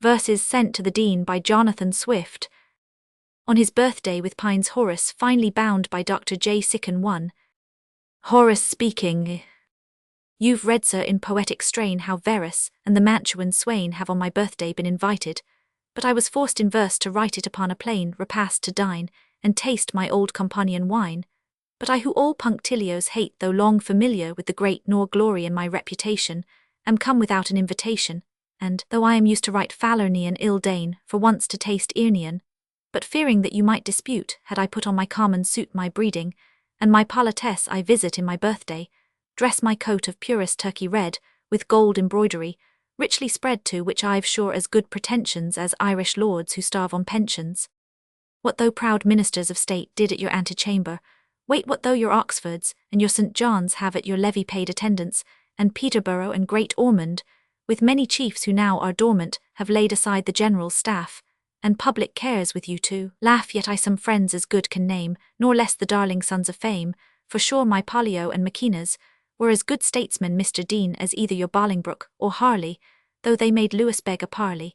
Verses sent to the Dean by Jonathan Swift. On his birthday with Pine's Horace, finely bound by Dr. J. Sicken 1. Horace speaking. You've read, sir, in poetic strain how Verus and the Mantuan swain have on my birthday been invited, but I was forced in verse to write it upon a plain repast to dine, and taste my old companion wine. But I who all punctilios hate, though long familiar with the great, nor glory in my reputation, am come without an invitation, and, though I am used to write Falerny and ill deign, for once to taste Earnian, but fearing that you might dispute, had I put on my common suit my breeding, and my politesse I visit in my birthday, dress my coat of purest turkey red, with gold embroidery, richly spread to which I've sure as good pretensions as Irish lords who starve on pensions. What though proud ministers of state did at your antechamber, wait what though your Oxfords and your St. John's have at your levee paid attendance, and Peterborough and Great Ormond, with many chiefs who now are dormant, have laid aside the general's staff, and public cares with you to laugh, yet I some friends as good can name, nor less the darling sons of fame, for sure my Pollio and Maecenas were as good statesmen, Mr. Dean, as either your Bolingbroke or Harley, though they made Lewis beg a parley.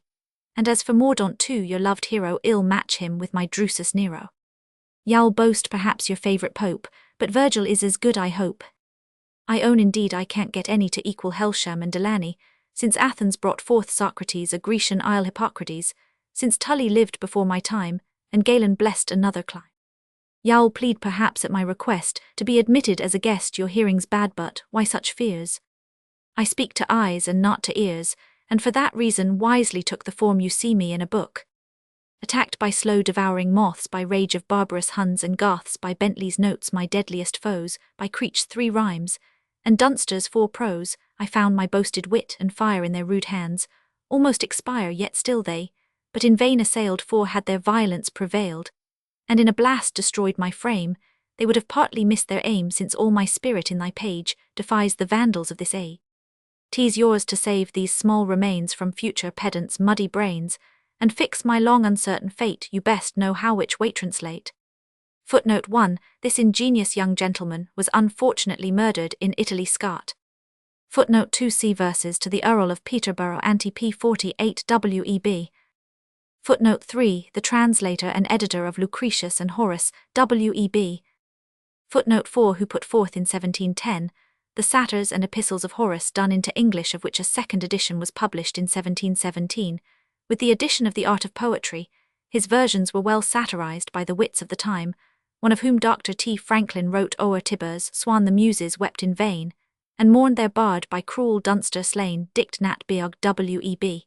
And as for Mordaunt too, your loved hero, ill match him with my Drusus Nero. Y'all boast perhaps your favourite pope, but Virgil is as good, I hope. I own indeed I can't get any to equal Helsham and Delany, since Athens brought forth Socrates, a Grecian isle Hippocrates, since Tully lived before my time, and Galen blessed another clime. Y'all plead perhaps at my request, to be admitted as a guest, your hearing's bad, but why such fears? I speak to eyes and not to ears, and for that reason wisely took the form you see me in a book. Attacked by slow devouring moths, by rage of barbarous Huns and Goths, by Bentley's notes my deadliest foes, by Creech's 3 rhymes, and Dunster's 4 prose, I found my boasted wit and fire in their rude hands, almost expire, yet still they, but in vain assailed, for had their violence prevailed, and in a blast destroyed my frame, they would have partly missed their aim, since all my spirit in thy page defies the vandals of this age. 'Tis yours to save these small remains from future pedants' muddy brains, and fix my long uncertain fate, you best know how which way translate. Footnote 1. This ingenious young gentleman was unfortunately murdered in Italy, Scott. Footnote 2. See verses to the Earl of Peterborough ante p. 48 W.E.B. Footnote 3. The translator and editor of Lucretius and Horace, W.E.B. Footnote 4. Who put forth in 1710 the satires and epistles of Horace, done into English, of which a second edition was published in 1717, with the addition of the art of poetry. His versions were well satirized by the wits of the time, one of whom Dr. T. Franklin wrote o'er Tibur's Swan the Muses wept in vain, and mourned their bard by cruel Dunster slain, Dict Nat Beog W.E.B.